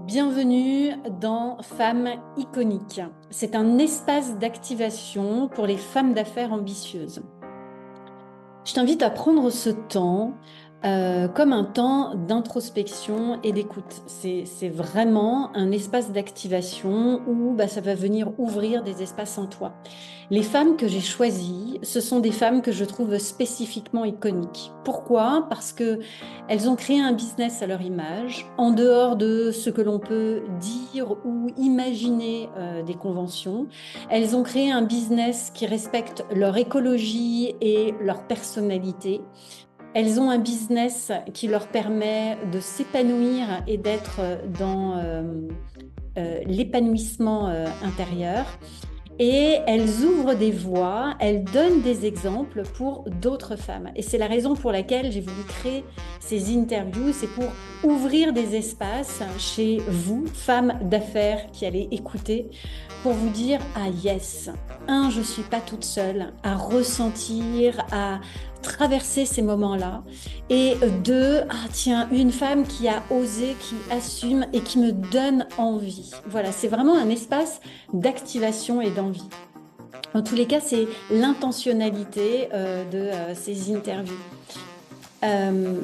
Bienvenue dans Femmes iconiques. C'est un espace d'activation pour les femmes d'affaires ambitieuses. Je t'invite à prendre ce temps comme un temps d'introspection et d'écoute. C'est vraiment un espace d'activation où ça va venir ouvrir des espaces en toi. Les femmes que j'ai choisies, ce sont des femmes que je trouve spécifiquement iconiques. Pourquoi? Parce que elles ont créé un business à leur image, en dehors de ce que l'on peut dire ou imaginer des conventions. Elles ont créé un business qui respecte leur écologie et leur personnalité. Elles ont un business qui leur permet de s'épanouir et d'être dans l'épanouissement intérieur. Et elles ouvrent des voies, elles donnent des exemples pour d'autres femmes. Et c'est la raison pour laquelle j'ai voulu créer ces interviews, c'est pour ouvrir des espaces chez vous, femmes d'affaires qui allez écouter, pour vous dire, ah yes, je ne suis pas toute seule à ressentir, à traverser ces moments-là. Et deux, ah tiens, une femme qui a osé, qui assume et qui me donne envie. Voilà, c'est vraiment un espace d'activation et d'envie. En tous les cas, c'est l'intentionnalité de ces interviews. Euh,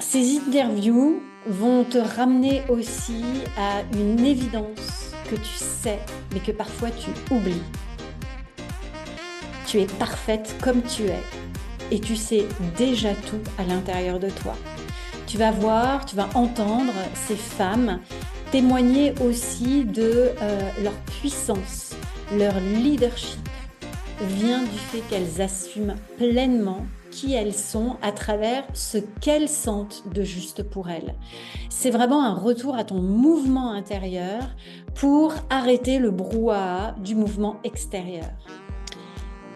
Ces interviews vont te ramener aussi à une évidence que tu sais, mais que parfois tu oublies. Tu es parfaite comme tu es et tu sais déjà tout à l'intérieur de toi. Tu vas voir, tu vas entendre ces femmes témoigner aussi de leur puissance, leur leadership vient du fait qu'elles assument pleinement qui elles sont à travers ce qu'elles sentent de juste pour elles. C'est vraiment un retour à ton mouvement intérieur pour arrêter le brouhaha du mouvement extérieur.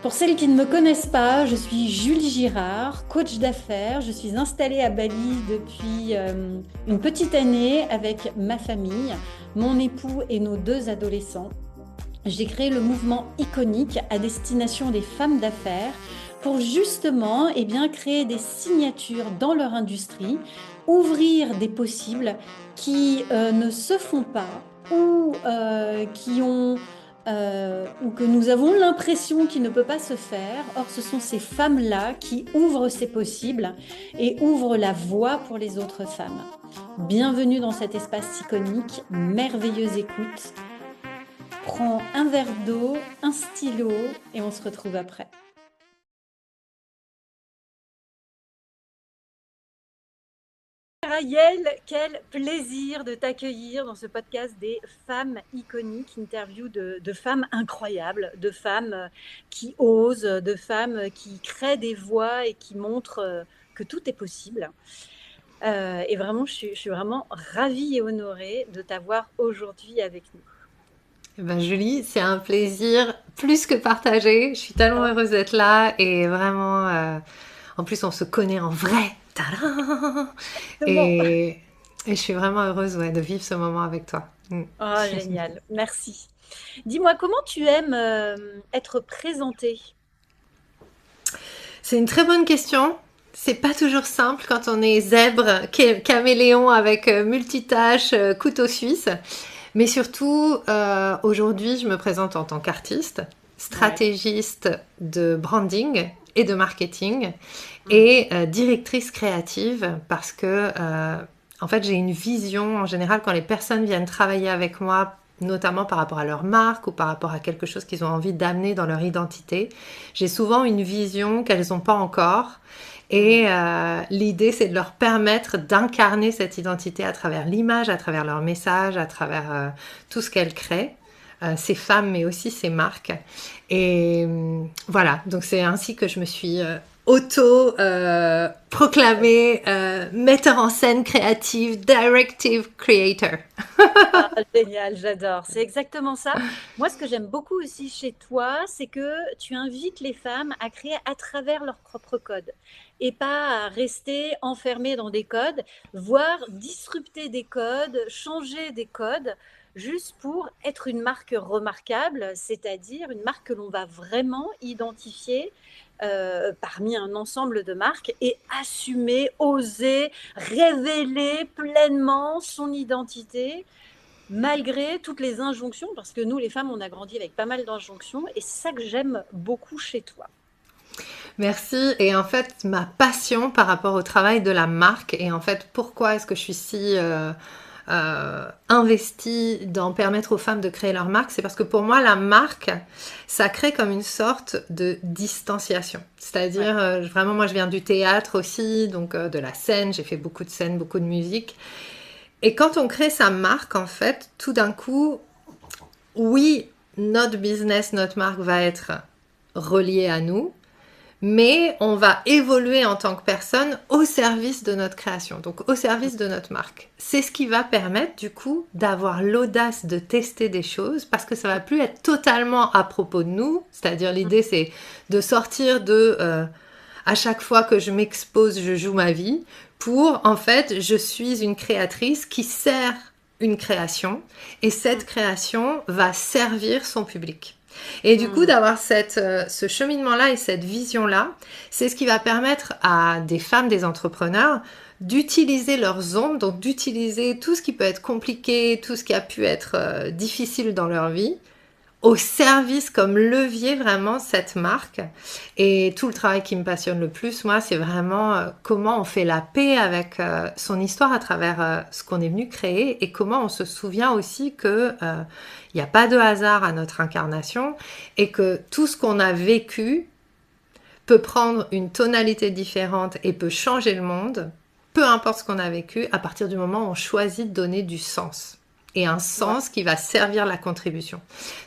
Pour celles qui ne me connaissent pas, je suis Julie Girard, coach d'affaires. Je suis installée à Bali depuis une petite année avec ma famille, mon époux et nos 2 adolescents. J'ai créé le mouvement iconique à destination des femmes d'affaires pour justement créer des signatures dans leur industrie, ouvrir des possibles qui ne se font pas ou ou que nous avons l'impression qu'il ne peut pas se faire. Or, ce sont ces femmes-là qui ouvrent ces possibles et ouvrent la voie pour les autres femmes. Bienvenue dans cet espace iconique, merveilleuse écoute. Prends un verre d'eau, un stylo et on se retrouve après. Yael, quel plaisir de t'accueillir dans ce podcast des femmes iconiques, interview de femmes incroyables, de femmes qui osent, de femmes qui créent des voies et qui montrent que tout est possible. Et vraiment, je suis vraiment ravie et honorée de t'avoir aujourd'hui avec nous. Eh ben, Julie, c'est un plaisir plus que partagé. Je suis tellement heureuse d'être là et vraiment, en plus, on se connaît en vrai. Tadam Bon. et, et je suis vraiment heureuse de vivre ce moment avec toi. Oh, génial, merci. Dis-moi, comment tu aimes être présentée? C'est une très bonne question. C'est pas toujours simple quand on est zèbre, caméléon avec multitâches, couteau suisse. Mais surtout, aujourd'hui, je me présente en tant qu'artiste, Ouais. stratégiste de branding et de marketing et directrice créative parce que, en fait, j'ai une vision en général quand les personnes viennent travailler avec moi, notamment par rapport à leur marque ou par rapport à quelque chose qu'ils ont envie d'amener dans leur identité. J'ai souvent une vision qu'elles n'ont pas encore. Et l'idée, c'est de leur permettre d'incarner cette identité à travers l'image, à travers leur message, à travers tout ce qu'elles créent, ces femmes, mais aussi ces marques. Et voilà, donc c'est ainsi que je me suis auto-proclamée metteur en scène créative, directive creator. Ah, génial, j'adore. C'est exactement ça. Moi, ce que j'aime beaucoup aussi chez toi, c'est que tu invites les femmes à créer à travers leur propre code et pas à rester enfermées dans des codes, voire disrupter des codes, changer des codes, juste pour être une marque remarquable, c'est-à-dire une marque que l'on va vraiment identifier parmi un ensemble de marques et assumer, oser, révéler pleinement son identité malgré toutes les injonctions, parce que nous, les femmes, on a grandi avec pas mal d'injonctions et c'est ça que j'aime beaucoup chez toi. Merci. Et en fait, ma passion par rapport au travail de la marque, et en fait, pourquoi est-ce que je suis si investie dans permettre aux femmes de créer leur marque, c'est parce que pour moi, la marque, ça crée comme une sorte de distanciation. C'est-à-dire, vraiment, moi, je viens du théâtre aussi, donc de la scène, j'ai fait beaucoup de scènes, beaucoup de musique. Et quand on crée sa marque, en fait, tout d'un coup, oui, notre business, notre marque va être reliée à nous, mais on va évoluer en tant que personne au service de notre création, donc au service de notre marque. C'est ce qui va permettre du coup d'avoir l'audace de tester des choses parce que ça va plus être totalement à propos de nous, c'est-à-dire l'idée c'est de sortir de à chaque fois que je m'expose, je joue ma vie, pour en fait je suis une créatrice qui sert une création et cette création va servir son public. Et du coup, d'avoir ce cheminement-là et cette vision-là, c'est ce qui va permettre à des femmes, des entrepreneurs, d'utiliser leurs ombres, donc d'utiliser tout ce qui peut être compliqué, tout ce qui a pu être difficile dans leur vie, au service comme levier vraiment cette marque. Et tout le travail qui me passionne le plus, moi, c'est vraiment comment on fait la paix avec son histoire à travers ce qu'on est venu créer et comment on se souvient aussi que il n'y a pas de hasard à notre incarnation et que tout ce qu'on a vécu peut prendre une tonalité différente et peut changer le monde, peu importe ce qu'on a vécu, à partir du moment où on choisit de donner du sens. Et un sens qui va servir la contribution.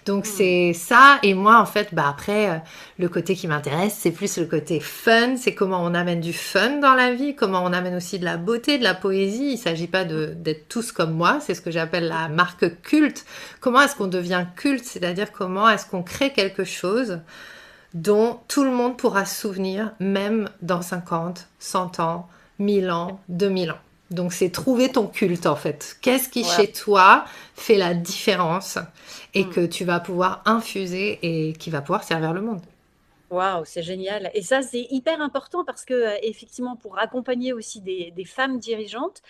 Donc c'est ça, et moi en fait, après, le côté qui m'intéresse, c'est plus le côté fun, c'est comment on amène du fun dans la vie, comment on amène aussi de la beauté, de la poésie. Il ne s'agit pas d'être tous comme moi, c'est ce que j'appelle la marque culte. Comment est-ce qu'on devient culte, c'est-à-dire comment est-ce qu'on crée quelque chose dont tout le monde pourra se souvenir, même dans 50, 100 ans, 1000 ans, 2000 ans. Donc, c'est trouver ton culte, en fait. Qu'est-ce qui, chez toi, fait la différence et que tu vas pouvoir infuser et qui va pouvoir servir le monde. Waouh, c'est génial. Et ça, c'est hyper important parce que, effectivement, pour accompagner aussi des femmes dirigeantes,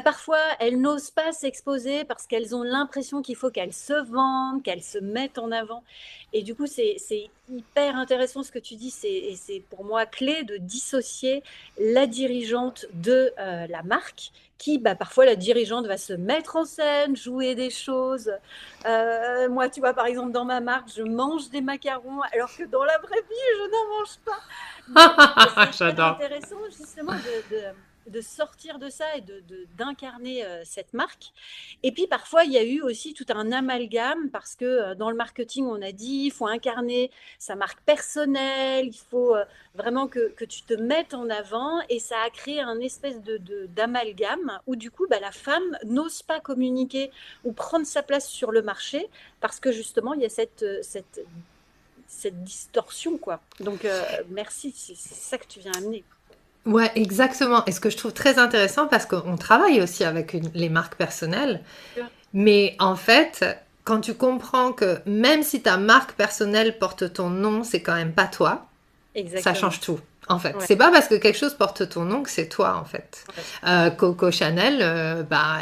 parfois, elles n'osent pas s'exposer parce qu'elles ont l'impression qu'il faut qu'elles se vendent, qu'elles se mettent en avant. Et du coup, c'est hyper intéressant ce que tu dis. Et c'est pour moi clé de dissocier la dirigeante de la marque, qui, parfois, la dirigeante va se mettre en scène, jouer des choses. Moi, tu vois, par exemple, dans ma marque, je mange des macarons, alors que dans la vraie vie, je n'en mange pas. Mais c'est hyper J'adore. intéressant, justement, de sortir de ça et d'incarner cette marque. Et puis, parfois, il y a eu aussi tout un amalgame parce que dans le marketing, on a dit, il faut incarner sa marque personnelle, il faut vraiment que tu te mettes en avant. Et ça a créé un espèce d'amalgame où, du coup, la femme n'ose pas communiquer ou prendre sa place sur le marché parce que, justement, il y a cette distorsion, quoi. Donc, merci, c'est ça que tu viens amener. Ouais, exactement. Et ce que je trouve très intéressant, parce qu'on travaille aussi avec les marques personnelles, mais en fait, quand tu comprends que même si ta marque personnelle porte ton nom, c'est quand même pas toi, ça Exactement. change tout. En fait, Ouais, c'est pas parce que quelque chose porte ton nom que c'est toi, en fait. ouais. Coco Chanel,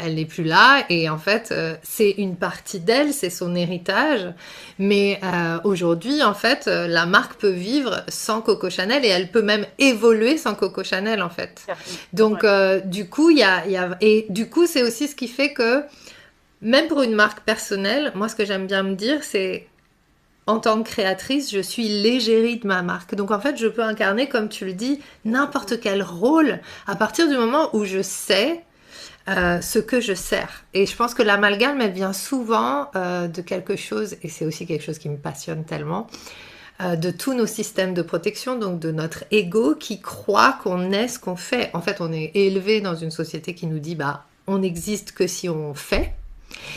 elle n'est plus là, et en fait, c'est une partie d'elle, c'est son héritage. Mais aujourd'hui, en fait, la marque peut vivre sans Coco Chanel, et elle peut même évoluer sans Coco Chanel, en fait. Carrément. Donc, Ouais. du coup, et du coup, c'est aussi ce qui fait que, même pour une marque personnelle, moi, ce que j'aime bien me dire, c'est en tant que créatrice, je suis l'égérie de ma marque. Donc en fait, je peux incarner, comme tu le dis, n'importe quel rôle à partir du moment où je sais ce que je sers. Et je pense que l'amalgame, elle vient souvent de quelque chose, et c'est aussi quelque chose qui me passionne tellement, de tous nos systèmes de protection, donc de notre ego qui croit qu'on est ce qu'on fait. En fait, on est élevé dans une société qui nous dit, on n'existe que si on fait.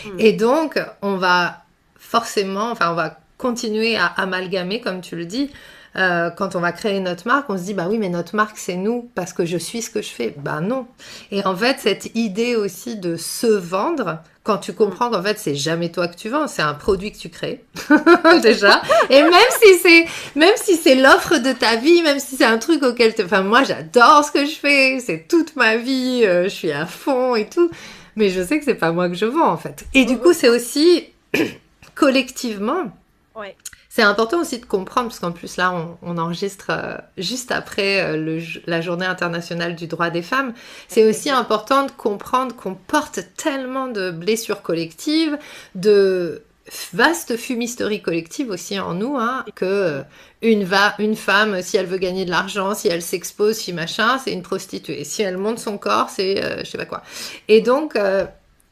Mm. Et donc, on va forcément, on va continuer à amalgamer, comme tu le dis, quand on va créer notre marque, on se dit, bah oui, mais notre marque, c'est nous, parce que je suis ce que je fais. Bah non. Et en fait, cette idée aussi de se vendre, quand tu comprends qu'en fait, c'est jamais toi que tu vends, c'est un produit que tu crées, déjà. Et même si c'est l'offre de ta vie, même si c'est un truc enfin, moi, j'adore ce que je fais, c'est toute ma vie, je suis à fond et tout. Mais je sais que c'est pas moi que je vends, en fait. Et du coup, c'est aussi collectivement. Ouais. C'est important aussi de comprendre, parce qu'en plus là, on enregistre juste après la Journée internationale du droit des femmes. C'est aussi important de comprendre qu'on porte tellement de blessures collectives, de vastes fumisteries collectives aussi en nous, hein, que une femme, si elle veut gagner de l'argent, si elle s'expose, si machin, c'est une prostituée. Si elle monte son corps, c'est je sais pas quoi. Et donc...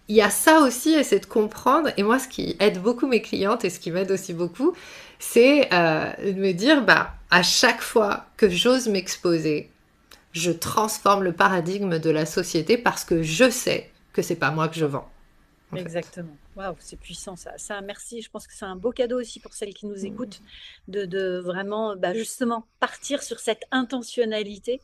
il y a ça aussi, et c'est de comprendre, et moi ce qui aide beaucoup mes clientes, et ce qui m'aide aussi beaucoup, c'est de me dire, bah, à chaque fois que j'ose m'exposer, je transforme le paradigme de la société parce que je sais que c'est pas moi que je vends. Exactement. Waouh, c'est puissant ça. Ça, merci. Je pense que c'est un beau cadeau aussi pour celles qui nous écoutent de vraiment, bah, justement, partir sur cette intentionnalité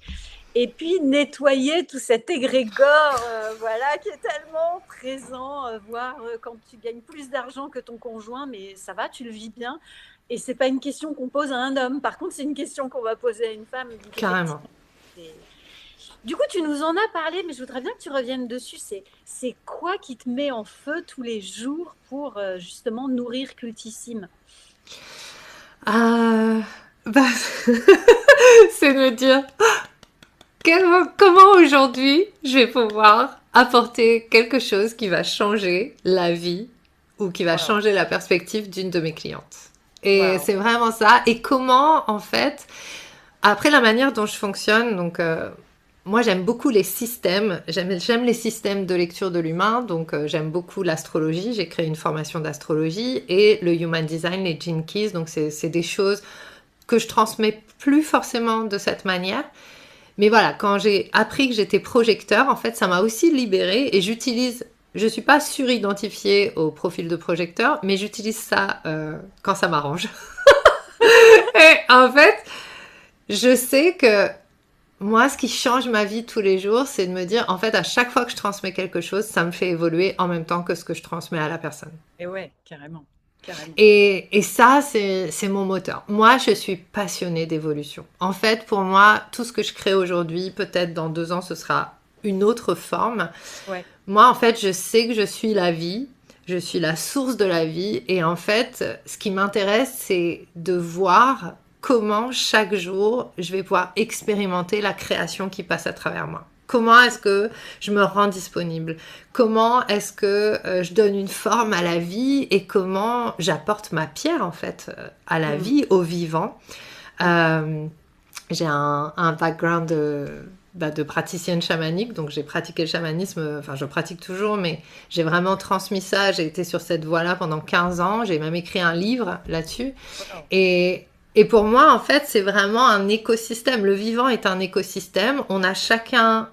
et puis nettoyer tout cet égrégore, voilà, qui est tellement présent, voir quand tu gagnes plus d'argent que ton conjoint, mais ça va, tu le vis bien. Et c'est pas une question qu'on pose à un homme. Par contre, c'est une question qu'on va poser à une femme. Donc, Carrément. du coup, tu nous en as parlé, mais je voudrais bien que tu reviennes dessus. C'est quoi qui te met en feu tous les jours pour justement nourrir Cultissime? Bah, c'est de me dire comment aujourd'hui je vais pouvoir apporter quelque chose qui va changer la vie ou qui va changer la perspective d'une de mes clientes. Et c'est vraiment ça. Et comment, en fait, après la manière dont je fonctionne, donc moi j'aime beaucoup les systèmes, j'aime les systèmes de lecture de l'humain, donc j'aime beaucoup l'astrologie, j'ai créé une formation d'astrologie et le human design, les gene keys, donc c'est des choses que je transmets plus forcément de cette manière. Mais voilà, quand j'ai appris que j'étais projecteur, en fait, ça m'a aussi libérée et je suis pas suridentifiée au profil de projecteur, mais j'utilise ça quand ça m'arrange. Et en fait, je sais que moi, ce qui change ma vie tous les jours, c'est de me dire, en fait, à chaque fois que je transmets quelque chose, ça me fait évoluer en même temps que ce que je transmets à la personne. Et ouais, carrément. Et ça, c'est mon moteur. Moi, je suis passionnée d'évolution. En fait, pour moi, tout ce que je crée aujourd'hui, peut-être dans 2 ans, ce sera une autre forme. Ouais. Moi, en fait, je sais que je suis la vie. Je suis la source de la vie. Et en fait, ce qui m'intéresse, c'est de voir comment chaque jour, je vais pouvoir expérimenter la création qui passe à travers moi. Comment est-ce que je me rends disponible? Comment est-ce que je donne une forme à la vie et comment j'apporte ma pierre en fait à la vie, au vivant? J'ai un background de praticienne chamanique, donc j'ai pratiqué le chamanisme, enfin je pratique toujours, mais j'ai vraiment transmis ça, j'ai été sur cette voie-là pendant 15 ans, j'ai même écrit un livre là-dessus. Et pour moi, en fait, c'est vraiment un écosystème. Le vivant est un écosystème. On a chacun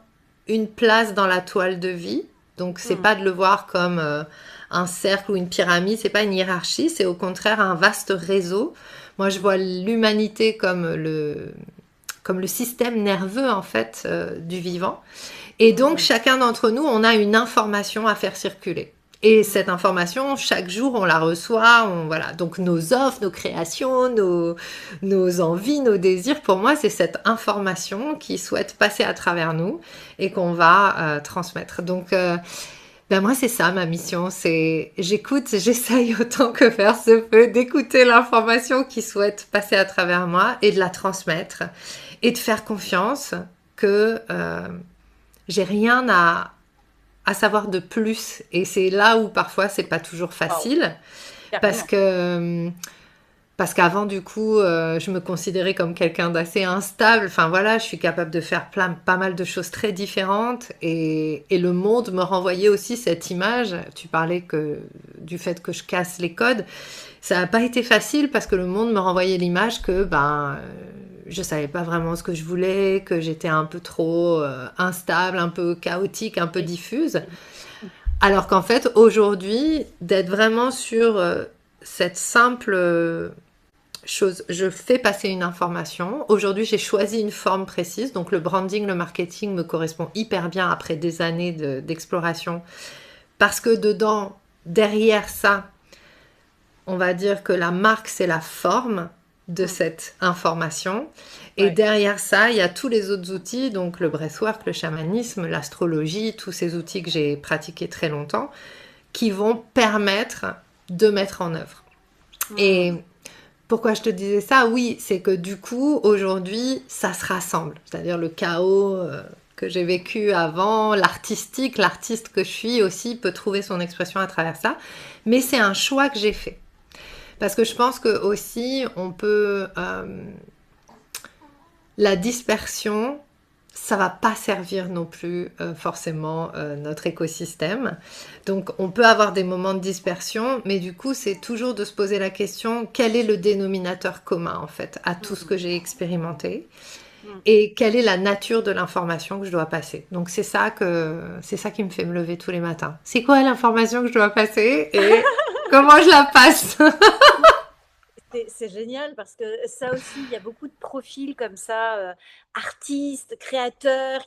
une place dans la toile de vie. Donc, c'est pas de le voir comme un cercle ou une pyramide. C'est pas une hiérarchie. C'est au contraire un vaste réseau. Moi, je vois l'humanité comme le système nerveux, en fait, du vivant. Et donc, chacun d'entre nous, on a une information à faire circuler. Et cette information, chaque jour, on la reçoit. Voilà. Donc, nos offres, nos créations, nos envies, nos désirs, pour moi, c'est cette information qui souhaite passer à travers nous et qu'on va transmettre. Donc, moi, c'est ça ma mission. J'essaye autant que faire se peut d'écouter l'information qui souhaite passer à travers moi et de la transmettre et de faire confiance que j'ai rien à savoir de plus. Et c'est là où parfois c'est pas toujours facile parce qu'avant du coup je me considérais comme quelqu'un d'assez instable. Enfin voilà, je suis capable de faire pas mal de choses très différentes et le monde me renvoyait aussi cette image. Tu parlais du fait que je casse les codes. Ça n'a pas été facile parce que le monde me renvoyait l'image que je savais pas vraiment ce que je voulais, que j'étais un peu trop instable, un peu chaotique, un peu diffuse. Alors qu'en fait, aujourd'hui, d'être vraiment sur cette simple je fais passer une information. Aujourd'hui, j'ai choisi une forme précise. Donc, le branding, le marketing me correspond hyper bien après des années d'exploration. Parce que dedans, derrière ça, on va dire que la marque, c'est la forme de cette information. Et derrière ça, il y a tous les autres outils, donc le breathwork, le chamanisme, l'astrologie, tous ces outils que j'ai pratiqués très longtemps, qui vont permettre de mettre en œuvre. Et pourquoi je te disais ça? Oui, c'est que du coup, aujourd'hui, ça se rassemble. C'est-à-dire le chaos que j'ai vécu avant, l'artistique, l'artiste que je suis aussi peut trouver son expression à travers ça. Mais c'est un choix que j'ai fait. Parce que je pense que aussi, on peut... la dispersion, ça va pas servir non plus forcément notre écosystème. Donc on peut avoir des moments de dispersion, mais du coup c'est toujours de se poser la question, quel est le dénominateur commun en fait à tout ce que j'ai expérimenté et quelle est la nature de l'information que je dois passer. Donc c'est ça qui me fait me lever tous les matins. C'est quoi l'information que je dois passer et comment je la passe? C'est génial parce que ça aussi, il y a beaucoup de profils comme ça, artistes, créateurs,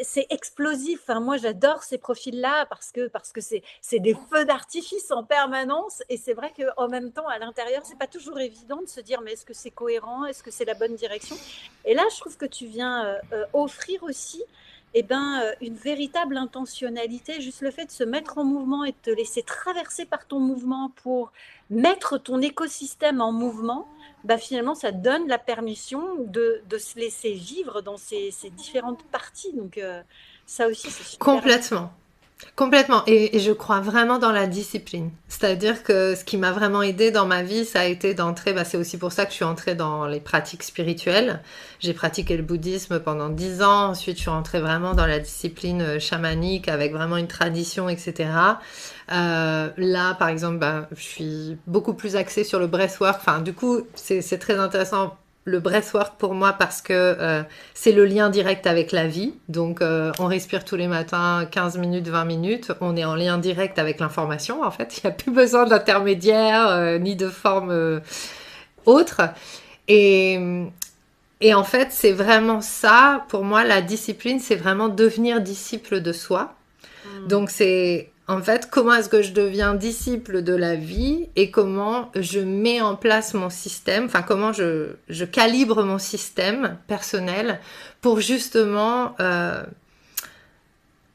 c'est explosif. Enfin, moi, j'adore ces profils-là parce que c'est des feux d'artifice en permanence. Et c'est vrai qu'en même temps, à l'intérieur, c'est pas toujours évident de se dire, mais est-ce que c'est cohérent? Est-ce que c'est la bonne direction? Et là, je trouve que tu viens offrir aussi une véritable intentionnalité, juste le fait de se mettre en mouvement et de te laisser traverser par ton mouvement pour mettre ton écosystème en mouvement, finalement, ça donne la permission de se laisser vivre dans ces différentes parties. Donc, ça aussi, c'est super. Complètement. Complètement. Et je crois vraiment dans la discipline. C'est-à-dire que ce qui m'a vraiment aidée dans ma vie, ça a été d'entrer, c'est aussi pour ça que je suis entrée dans les pratiques spirituelles. J'ai pratiqué le bouddhisme pendant 10 ans. Ensuite, je suis entrée vraiment dans la discipline chamanique avec vraiment une tradition, etc. Là, par exemple, je suis beaucoup plus axée sur le breathwork. Enfin, du coup, c'est très intéressant le breathwork pour moi parce que c'est le lien direct avec la vie. Donc, on respire tous les matins 15 minutes, 20 minutes. On est en lien direct avec l'information, en fait. Il n'y a plus besoin d'intermédiaire ni de forme autre. Et en fait, c'est vraiment ça. Pour moi, la discipline, c'est vraiment devenir disciple de soi. Donc, c'est... En fait, comment est-ce que je deviens disciple de la vie et comment je mets en place mon système, enfin comment je calibre mon système personnel pour justement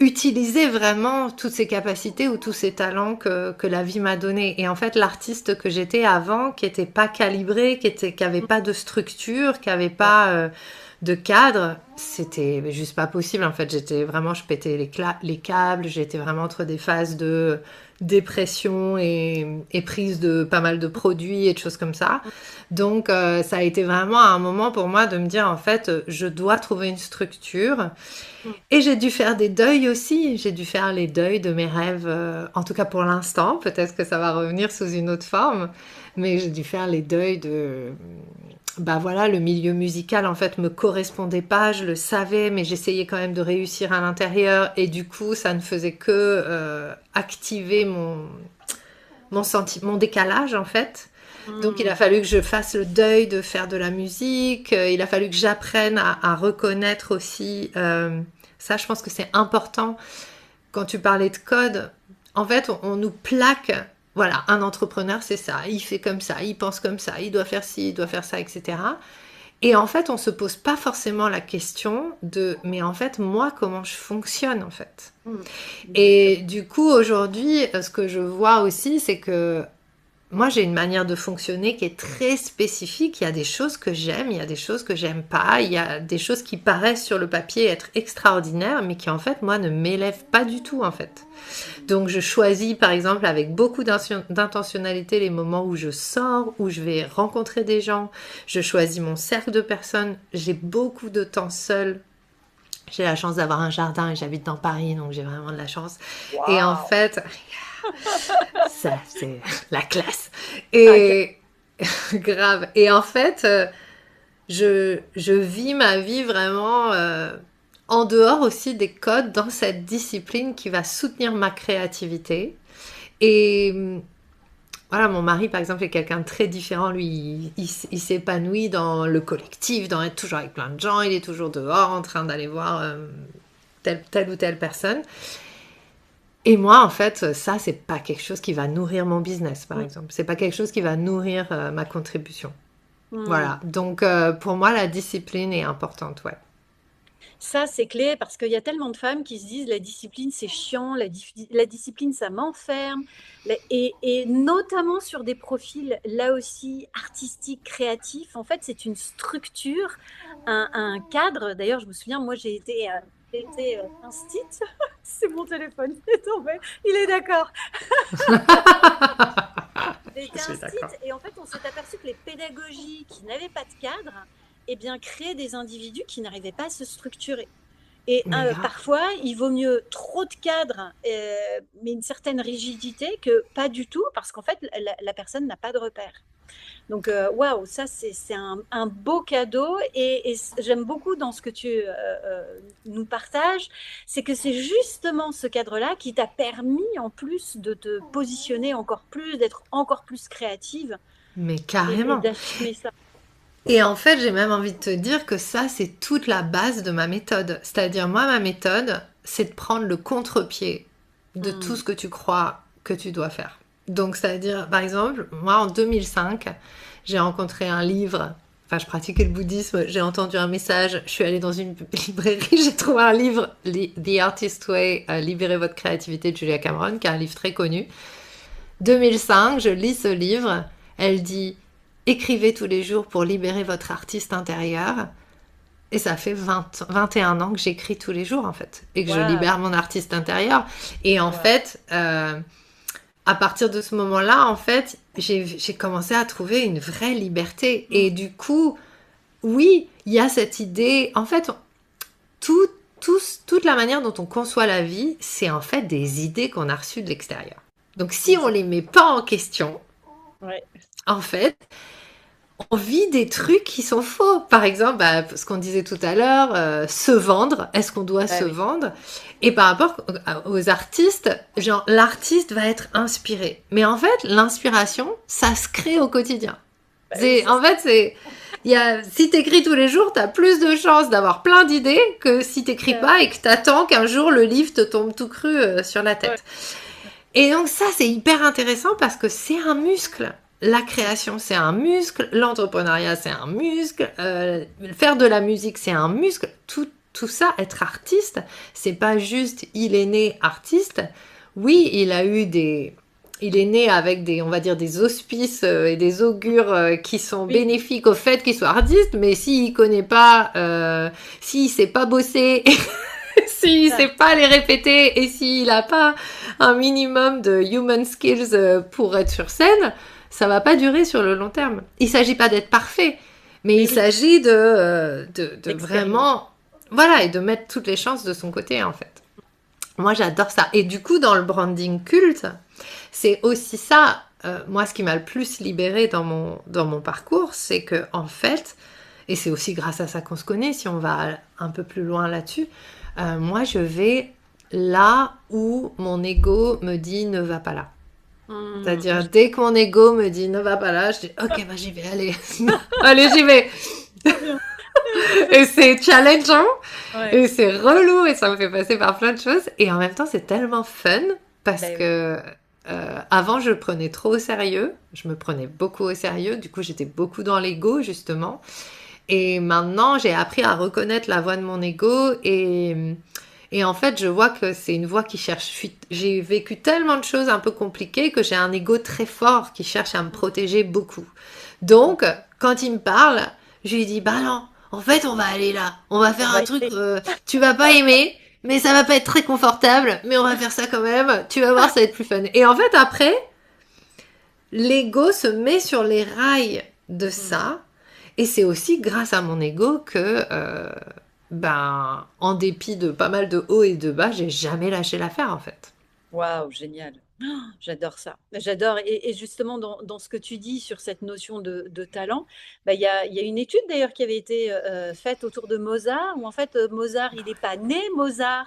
utiliser vraiment toutes ces capacités ou tous ces talents que la vie m'a donnés. Et en fait, l'artiste que j'étais avant, qui n'était pas calibré, qui n'avait pas de structure, qui n'avait pas... de cadre, c'était juste pas possible. En fait, je pétais les câbles, j'étais vraiment entre des phases de dépression et prise de pas mal de produits et de choses comme ça. Donc, ça a été vraiment un moment pour moi de me dire, en fait, je dois trouver une structure. Et j'ai dû faire des deuils aussi. J'ai dû faire les deuils de mes rêves, en tout cas pour l'instant. Peut-être que ça va revenir sous une autre forme. Mais j'ai dû faire les deuils de... voilà, le milieu musical en fait me correspondait pas, je le savais, mais j'essayais quand même de réussir à l'intérieur et du coup ça ne faisait que activer mon décalage en fait. Donc il a fallu que je fasse le deuil de faire de la musique, il a fallu que j'apprenne à reconnaître aussi, ça je pense que c'est important quand tu parlais de code, en fait on nous plaque. Voilà, un entrepreneur, c'est ça, il fait comme ça, il pense comme ça, il doit faire ci, il doit faire ça, etc. Et en fait, on ne se pose pas forcément la question mais en fait, moi, comment je fonctionne, en fait. Et du coup, aujourd'hui, ce que je vois aussi, c'est que moi, j'ai une manière de fonctionner qui est très spécifique. Il y a des choses que j'aime, il y a des choses que j'aime pas. Il y a des choses qui paraissent sur le papier être extraordinaires, mais qui, en fait, moi, ne m'élèvent pas du tout, en fait. Donc, je choisis, par exemple, avec beaucoup d'intentionnalité, les moments où je sors, où je vais rencontrer des gens. Je choisis mon cercle de personnes. J'ai beaucoup de temps seule. J'ai la chance d'avoir un jardin et j'habite dans Paris, donc j'ai vraiment de la chance. Wow. Et en fait... ça c'est la classe et grave et en fait je vis ma vie vraiment en dehors aussi des codes dans cette discipline qui va soutenir ma créativité et voilà, mon mari, par exemple, est quelqu'un de très différent. Lui, il s'épanouit dans le collectif, dans être toujours avec plein de gens. Il est toujours dehors en train d'aller voir telle ou telle personne. Et moi, en fait, ça, c'est pas quelque chose qui va nourrir mon business, par exemple. C'est pas quelque chose qui va nourrir ma contribution. Hmm. Voilà. Donc, pour moi, la discipline est importante, ouais. Ça, c'est clé parce qu'il y a tellement de femmes qui se disent la discipline, c'est chiant, la discipline, ça m'enferme. Et notamment sur des profils, là aussi, artistiques, créatifs. En fait, c'est une structure, un cadre. D'ailleurs, je me souviens, moi, j'ai été instit. C'est mon téléphone qui est tombé. Il est d'accord. J'ai Je été suis instit d'accord. et en fait, on s'est aperçu que les pédagogies qui n'avaient pas de cadre, eh bien, créaient des individus qui n'arrivaient pas à se structurer. Et Mais grave. parfois, il vaut mieux trop de cadres, mais une certaine rigidité, que pas du tout, parce qu'en fait, la personne n'a pas de repère. Donc, waouh, ça, c'est un beau cadeau. Et j'aime beaucoup dans ce que tu nous partages, c'est que c'est justement ce cadre-là qui t'a permis, en plus, de te positionner encore plus, d'être encore plus créative Mais et carrément. d'assumer ça. Et en fait, j'ai même envie de te dire que ça, c'est toute la base de ma méthode. C'est-à-dire, moi, ma méthode, c'est de prendre le contre-pied de tout Hmm. ce que tu crois que tu dois faire. Donc, c'est-à-dire, par exemple, moi, en 2005, j'ai rencontré un livre. Enfin, je pratiquais le bouddhisme, j'ai entendu un message, je suis allée dans une librairie, j'ai trouvé un livre, The Artist Way, Libérer votre créativité de Julia Cameron, qui est un livre très connu. 2005, je lis ce livre, elle dit écrivez tous les jours pour libérer votre artiste intérieur. Et ça fait 21 ans que j'écris tous les jours en fait. Et que je Waouh, libère mon artiste intérieur. Et en waouh. fait, à partir de ce moment-là, en fait, j'ai commencé à trouver une vraie liberté. Et Hmm. du coup, oui, il y a cette idée. En fait, tout, toute la manière dont on conçoit la vie, c'est en fait des idées qu'on a reçues de l'extérieur. Donc si on Exact. les met pas en question, Ouais. en fait, on vit des trucs qui sont faux. Par exemple, bah, ce qu'on disait tout à l'heure, se vendre. Est-ce qu'on doit Ah se oui. vendre? Et par rapport aux artistes, genre l'artiste va être inspiré. Mais en fait, l'inspiration, ça se crée au quotidien. Bah oui, c'est En ça. fait, si t'écris tous les jours, t'as plus de chances d'avoir plein d'idées que si t'écris Euh, pas et que t'attends qu'un jour le livre te tombe tout cru sur la ouais. tête. Et donc ça, c'est hyper intéressant parce que c'est un muscle. La création, c'est un muscle. L'entrepreneuriat, c'est un muscle. Faire de la musique, c'est un muscle. Tout ça, être artiste, c'est pas juste il est né artiste. Oui, il est né avec des, on va dire, des auspices et des augures qui sont Oui, bénéfiques au fait qu'il soit artiste, mais s'il connaît pas, s'il sait pas bosser s'il ça. sait pas les répéter et s'il a pas un minimum de human skills pour être sur scène, ça va pas durer sur le long terme. Il s'agit pas d'être parfait, mais Mais il oui, s'agit de l'expérience. vraiment, voilà, et de mettre toutes les chances de son côté en fait. Moi, j'adore ça. Et du coup, dans le branding culte, c'est aussi ça. Moi, ce qui m'a le plus libérée dans mon parcours, c'est que en fait, et c'est aussi grâce à ça qu'on se connaît, si on va un peu plus loin là-dessus, moi, je vais là où mon ego me dit ne va pas là. Hmm. C'est-à-dire, dès que mon ego me dit ne va pas là, je dis ok, bah j'y vais, allez. Allez, j'y vais. Trop bien. Et c'est challengeant, Ouais. et c'est relou, et ça me fait passer par plein de choses. Et en même temps, c'est tellement fun parce Ben oui. que avant, je le prenais trop au sérieux. Je me prenais beaucoup au sérieux. Du coup, j'étais beaucoup dans l'ego, justement. Et maintenant, j'ai appris à reconnaître la voix de mon ego et en fait, je vois que c'est une voix qui cherche. J'ai vécu tellement de choses un peu compliquées que j'ai un ego très fort qui cherche à me protéger beaucoup. Donc, quand il me parle, je lui dis, bah non, en fait, on va aller là. On va On faire va un y truc, aller. tu vas pas aimer, mais ça va pas être très confortable, mais on va faire ça quand même. Tu vas voir, ça va être plus fun. Et en fait, après, l'ego se met sur les rails de Hmm. ça. Et c'est aussi grâce à mon ego que, en dépit de pas mal de hauts et de bas, j'ai jamais lâché l'affaire en fait. Waouh, génial. J'adore ça. J'adore. Et justement, dans ce que tu dis sur cette notion de talent, bah, il y a une étude d'ailleurs qui avait été faite autour de Mozart, où en fait, Mozart, il n'est pas né Mozart,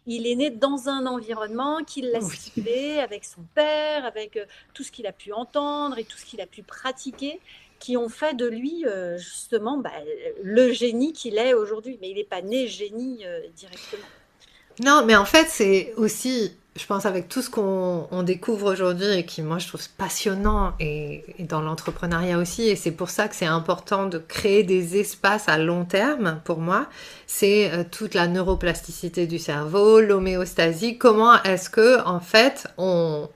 il est né dans un environnement qui l'a Oui. stimulé avec son père, avec tout ce qu'il a pu entendre et tout ce qu'il a pu pratiquer, qui ont fait de lui justement bah, le génie qu'il est aujourd'hui. Mais il n'est pas né génie directement. Non, mais en fait, c'est aussi, je pense, avec tout ce qu'on découvre aujourd'hui et qui, moi, je trouve passionnant et dans l'entrepreneuriat aussi, et c'est pour ça que c'est important de créer des espaces à long terme, pour moi, c'est toute la neuroplasticité du cerveau, l'homéostasie, comment est-ce que, en fait, on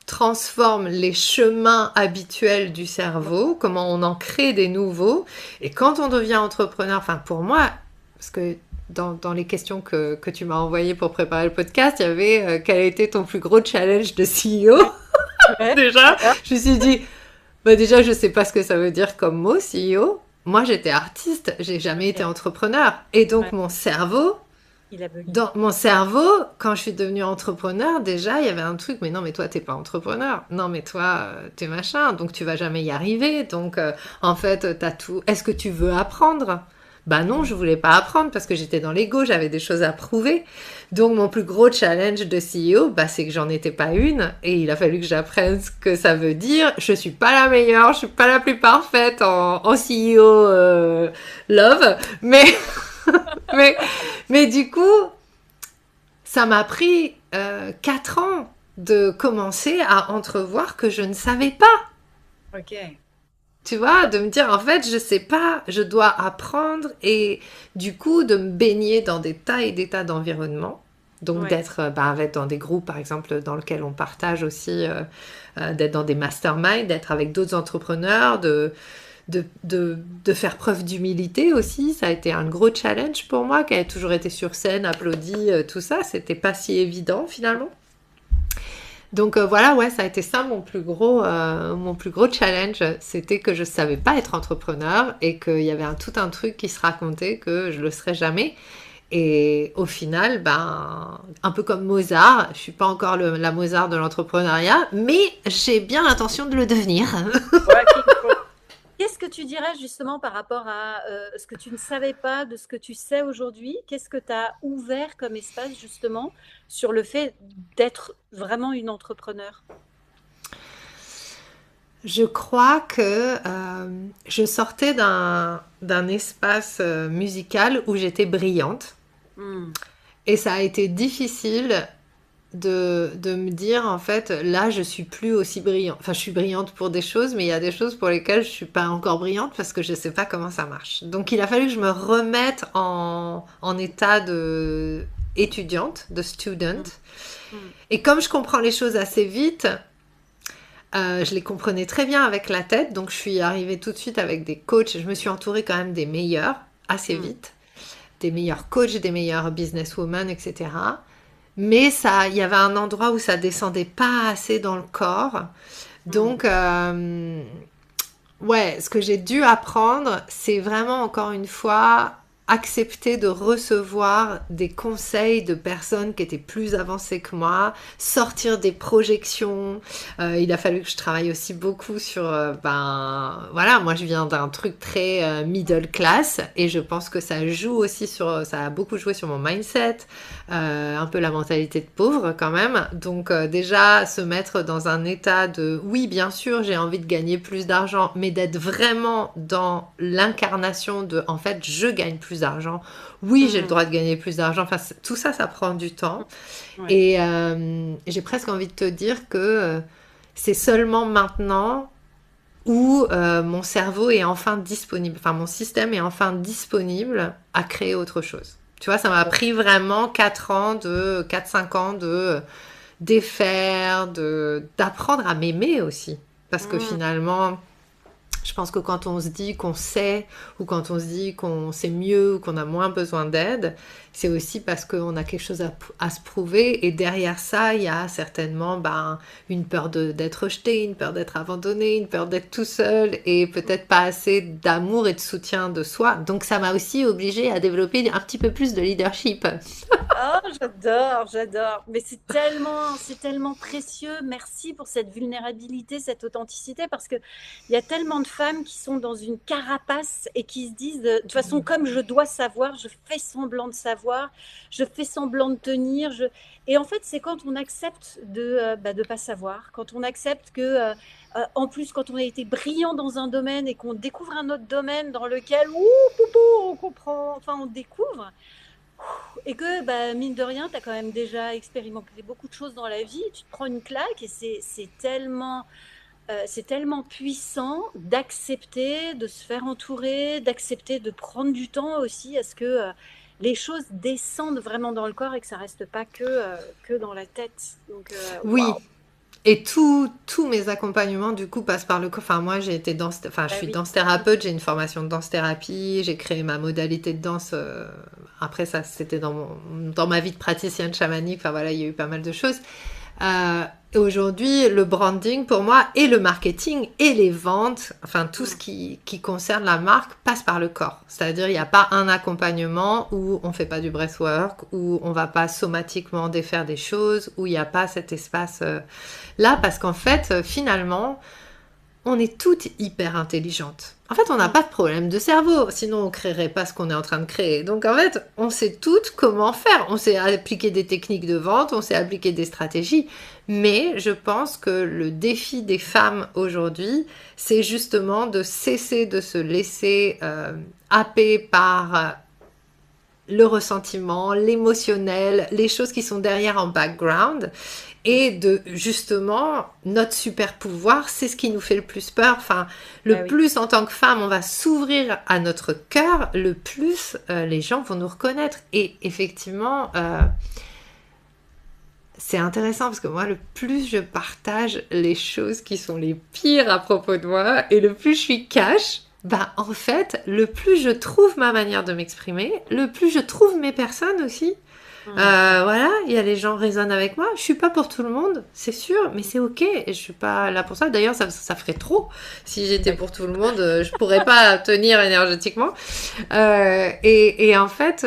transforme les chemins habituels du cerveau, comment on en crée des nouveaux, et quand on devient entrepreneur, enfin, pour moi, parce que dans les questions que tu m'as envoyées pour préparer le podcast, il y avait quel a été ton plus gros challenge de CEO. Ouais, ouais, Déjà, d'accord. je me suis dit, bah déjà, je sais pas ce que ça veut dire comme mot, CEO. Moi, j'étais artiste, j'ai jamais été Ok. entrepreneur. Et donc, Ouais, il a bugué. dans mon cerveau, quand je suis devenue entrepreneur, déjà, il y avait un truc, mais non, mais toi, t'es pas entrepreneur. Non, mais toi, t'es machin, donc tu vas jamais y arriver. Donc, en fait, t'as tout. Est-ce que tu veux apprendre? Bah non, je voulais pas apprendre parce que j'étais dans l'ego, j'avais des choses à prouver. Donc, mon plus gros challenge de CEO, bah, c'est que j'en étais pas une et il a fallu que j'apprenne ce que ça veut dire. Je suis pas la meilleure, je suis pas la plus parfaite en CEO love, mais, mais, mais du coup, ça m'a pris 4 ans de commencer à entrevoir que je ne savais pas. Ok. Tu vois, de me dire en fait, je sais pas, je dois apprendre et du coup de me baigner dans des tas et des tas d'environnements. Donc Ouais. d'être avec dans des groupes par exemple dans lesquels on partage aussi, d'être dans des masterminds, d'être avec d'autres entrepreneurs, de faire preuve d'humilité aussi. Ça a été un gros challenge pour moi, qui a toujours été sur scène, applaudi, tout ça. C'était pas si évident finalement. Donc voilà, ouais, ça a été ça mon plus gros challenge, c'était que je savais pas être entrepreneur et qu'il y avait tout un truc qui se racontait que je le serais jamais. Et au final, ben, un peu comme Mozart, je suis pas encore la Mozart de l'entrepreneuriat, mais j'ai bien l'intention de le devenir. Ouais, qu'est-ce que tu dirais justement par rapport à ce que tu ne savais pas de ce que tu sais aujourd'hui? Qu'est-ce que tu as ouvert comme espace justement sur le fait d'être vraiment une entrepreneur? Je crois que je sortais d'un espace musical où j'étais brillante. Hmm. Et ça a été difficile de me dire, en fait, là, je suis plus aussi brillante. Enfin, je suis brillante pour des choses, mais il y a des choses pour lesquelles je suis pas encore brillante parce que je sais pas comment ça marche. Donc, il a fallu que je me remette en état de étudiante, de student. Hmm. Hmm. Et comme je comprends les choses assez vite, je les comprenais très bien avec la tête. Donc, je suis arrivée tout de suite avec des coachs. Je me suis entourée quand même des meilleurs assez Hmm. vite. Des meilleurs coachs, des meilleurs businesswomen, etc. Mais ça, il y avait un endroit où ça descendait pas assez dans le corps. Hmm. Donc, ouais, ce que j'ai dû apprendre, c'est vraiment encore une fois accepter de recevoir des conseils de personnes qui étaient plus avancées que moi, sortir des projections. Il a fallu que je travaille aussi beaucoup sur, ben voilà, moi je viens d'un truc très middle class et je pense que ça joue aussi sur, ça a beaucoup joué sur mon mindset, un peu la mentalité de pauvre quand même. Donc déjà se mettre dans un état de, oui bien sûr j'ai envie de gagner plus d'argent, mais d'être vraiment dans l'incarnation de, en fait je gagne plus d'argent, oui j'ai le Hmm. droit de gagner plus d'argent, enfin tout ça ça prend du temps. Ouais. Et j'ai presque envie de te dire que c'est seulement maintenant où mon cerveau est enfin disponible, enfin mon système est enfin disponible à créer autre chose. Tu vois, ça m'a pris vraiment 4 5 ans de défaire, d'apprendre à m'aimer aussi. Parce que Hmm. finalement, Je pense que quand on se dit qu'on sait, ou quand on se dit qu'on sait mieux, ou qu'on a moins besoin d'aide, c'est aussi parce qu'on a quelque chose à se prouver. Et derrière ça, il y a certainement une peur d'être rejeté, une peur d'être abandonné, une peur d'être tout seul, et peut-être pas assez d'amour et de soutien de soi. Donc ça m'a aussi obligée à développer un petit peu plus de leadership. Oh, j'adore. Mais c'est tellement précieux. Merci pour cette vulnérabilité, cette authenticité, parce que il y a tellement de femmes qui sont dans une carapace et qui se disent, de toute façon, comme je dois savoir, je fais semblant de savoir, je fais semblant de tenir. Et en fait, c'est quand on accepte de pas savoir, quand on accepte que, en plus, quand on a été brillant dans un domaine et qu'on découvre un autre domaine dans lequel, on comprend, enfin, on découvre. Et que, mine de rien, tu as quand même déjà expérimenté beaucoup de choses dans la vie, tu te prends une claque et c'est tellement puissant d'accepter, de se faire entourer, d'accepter de prendre du temps aussi à ce que les choses descendent vraiment dans le corps et que ça reste pas que dans la tête. Donc, Oui, waouh, et tous mes accompagnements, du coup, passent par le corps. Enfin, moi, j'ai été je bah suis oui. danse thérapeute, j'ai une formation de danse thérapie, j'ai créé ma modalité de danse. Après, ça, c'était dans ma vie de praticienne chamanique. Enfin, voilà, il y a eu pas mal de choses. Et aujourd'hui, le branding pour moi et le marketing et les ventes, enfin tout ce Mm. qui concerne la marque passe par le corps. C'est-à-dire, il n'y a pas un accompagnement où on fait pas du breathwork, où on va pas somatiquement défaire des choses, où il n'y a pas cet espace là, parce qu'en fait, finalement, on est toutes hyper intelligentes. En fait, on n'a Mm. pas de problème de cerveau, sinon on créerait pas ce qu'on est en train de créer. Donc en fait, on sait toutes comment faire. On sait appliquer des techniques de vente, on sait appliquer des stratégies. Mais je pense que le défi des femmes aujourd'hui, c'est justement de cesser de se laisser happer par le ressentiment, l'émotionnel, les choses qui sont derrière en background, et de justement notre super pouvoir, c'est ce qui nous fait le plus peur. Enfin, le Bah oui. plus en tant que femme, on va s'ouvrir à notre cœur, le plus les gens vont nous reconnaître. Et effectivement, c'est intéressant parce que moi, le plus je partage les choses qui sont les pires à propos de moi et le plus je suis cash, en fait, le plus je trouve ma manière de m'exprimer, le plus je trouve mes personnes aussi. Mm. Voilà, il y a les gens résonnent avec moi. Je suis pas pour tout le monde, c'est sûr, mais c'est ok. Et je suis pas là pour ça. D'ailleurs, ça ferait trop. Si j'étais Ouais. pour tout le monde, je pourrais pas tenir énergétiquement. Et en fait,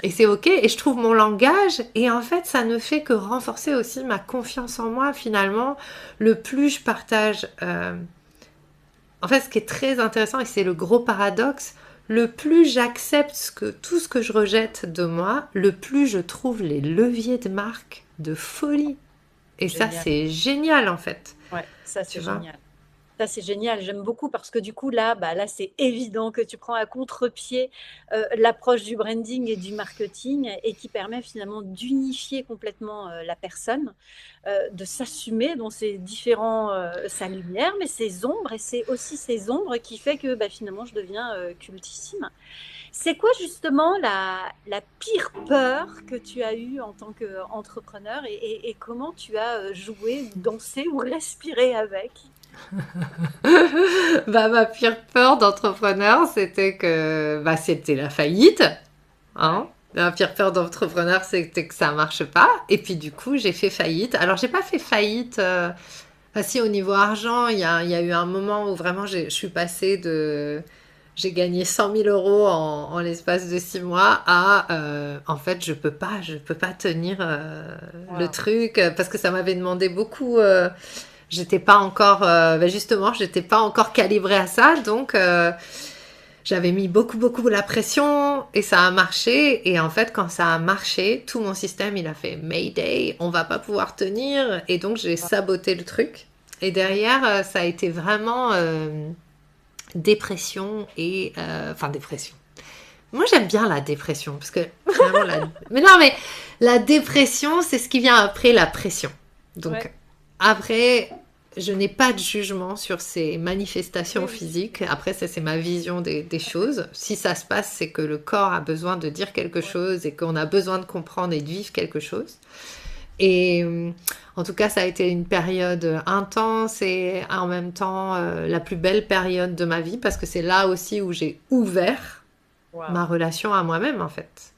et c'est ok. Et je trouve mon langage. Et en fait, ça ne fait que renforcer aussi ma confiance en moi. Finalement, le plus je partage. En fait, ce qui est très intéressant, et c'est le gros paradoxe, le plus j'accepte tout ce que je rejette de moi, le plus je trouve les leviers de marque de folie. Et ça, Génial. c'est génial en fait. Ouais, ça Tu c'est vois? génial. Ça, c'est génial. J'aime beaucoup parce que du coup, là, c'est évident que tu prends à contre-pied l'approche du branding et du marketing et qui permet finalement d'unifier complètement la personne, de s'assumer dans ses sa lumière, mais ses ombres. Et c'est aussi ces ombres qui fait que finalement, je deviens cultissime. C'est quoi justement la pire peur que tu as eue en tant qu'entrepreneur et comment tu as joué, dansé ou respiré avec? Ma pire peur d'entrepreneur, c'était la faillite. Hein. Ouais. La pire peur d'entrepreneur, c'était que ça marche pas. Et puis du coup, j'ai fait faillite. Alors, j'ai pas fait faillite. Si, au niveau argent, il y a eu un moment où vraiment je suis passée de. J'ai gagné 100 000 € en l'espace de 6 mois à. En fait, je peux pas tenir le Wow. truc parce que ça m'avait demandé beaucoup. J'étais pas encore. Justement, j'étais pas encore calibrée à ça. Donc. J'avais mis beaucoup, beaucoup la pression et ça a marché. Et en fait, quand ça a marché, tout mon système, il a fait Mayday, on va pas pouvoir tenir. Et donc, j'ai saboté le truc. Et derrière, ça a été vraiment dépression et... Enfin, dépression. Moi, j'aime bien la dépression parce que finalement, Mais non, mais la dépression, c'est ce qui vient après la pression. Donc, Ouais. après, je n'ai pas de jugement sur ces Oui, manifestations oui. physiques. Après, ça, c'est ma vision des choses. Si ça se passe, c'est que le corps a besoin de dire quelque Ouais. chose et qu'on a besoin de comprendre et de vivre quelque chose. Et En tout cas, ça a été une période intense et en même temps la plus belle période de ma vie parce que c'est là aussi où j'ai ouvert ma Waouh. relation à moi-même en fait.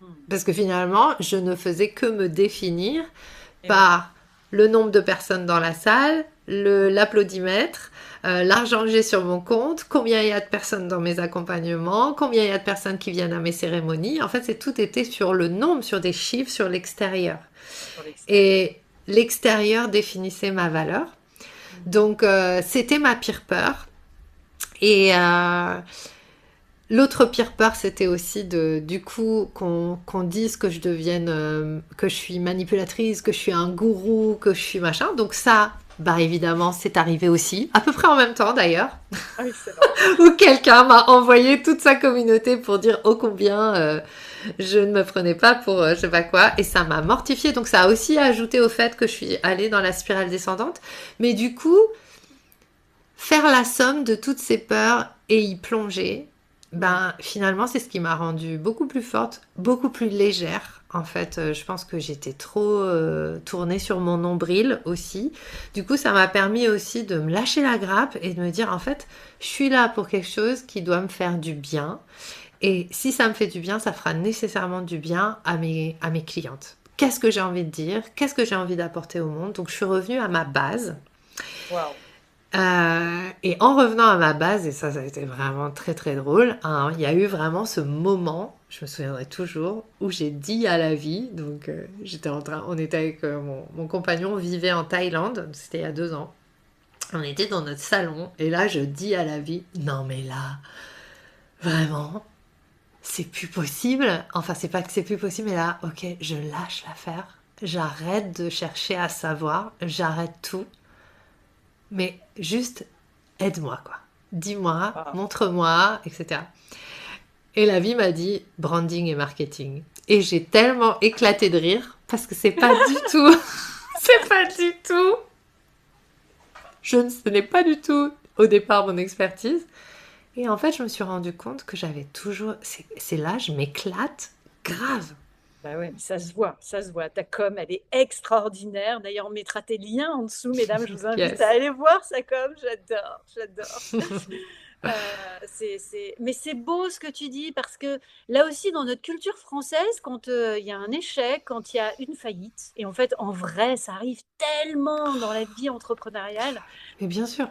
Mm. Parce que finalement, je ne faisais que me définir Et oui. par le nombre de personnes dans la salle, l'applaudimètre, l'argent que j'ai sur mon compte, combien il y a de personnes dans mes accompagnements, combien il y a de personnes qui viennent à mes cérémonies. En fait, c'est tout était sur le nombre, sur des chiffres, sur l'extérieur. Sur l'extérieur. Et l'extérieur définissait ma valeur. Mhm. Donc, c'était ma pire peur. Et l'autre pire peur, c'était aussi du coup, qu'on dise que je devienne, que je suis manipulatrice, que je suis un gourou, que je suis machin. Donc ça, bah évidemment, c'est arrivé aussi, à peu près en même temps d'ailleurs, Ah, excellent. où quelqu'un m'a envoyé toute sa communauté pour dire ô combien je ne me prenais pas pour je sais pas quoi, et ça m'a mortifiée. Donc ça a aussi ajouté au fait que je suis allée dans la spirale descendante. Mais du coup, faire la somme de toutes ces peurs et y plonger, ben finalement c'est ce qui m'a rendue beaucoup plus forte, beaucoup plus légère. En fait, je pense que j'étais trop tournée sur mon nombril aussi. Du coup, ça m'a permis aussi de me lâcher la grappe et de me dire en fait, je suis là pour quelque chose qui doit me faire du bien. Et si ça me fait du bien, ça fera nécessairement du bien à mes clientes. Qu'est-ce que j'ai envie de dire? Qu'est-ce que j'ai envie d'apporter au monde? Donc, je suis revenue à ma base. Waouh. Et en revenant à ma base, et ça a été vraiment très très drôle, hein, il y a eu vraiment ce moment, je me souviendrai toujours, où j'ai dit à la vie, donc on était avec mon compagnon, on vivait en Thaïlande, c'était il y a 2 ans, on était dans notre salon, et là je dis à la vie, non mais là, vraiment, c'est plus possible, enfin c'est pas que c'est plus possible, mais là, ok, je lâche l'affaire, j'arrête de chercher à savoir, j'arrête tout, mais juste aide-moi, quoi. Dis-moi, Waouh. montre-moi, etc. Et la vie m'a dit branding et marketing. Et j'ai tellement éclaté de rire parce que c'est pas du tout, c'est pas du tout, ce n'est pas du tout au départ mon expertise. Et en fait, je me suis rendu compte que j'avais toujours, c'est là, je m'éclate grave. Bah ouais, mais ça se voit, ça se voit. Ta com, elle est extraordinaire. D'ailleurs, on mettra tes liens en dessous, mesdames. Je vous invite à Yes. aller voir sa com. J'adore, j'adore. Mais c'est beau ce que tu dis parce que là aussi, dans notre culture française, quand il y a un échec, quand il y a une faillite, et en fait, en vrai, ça arrive tellement dans la vie entrepreneuriale, Mais bien sûr.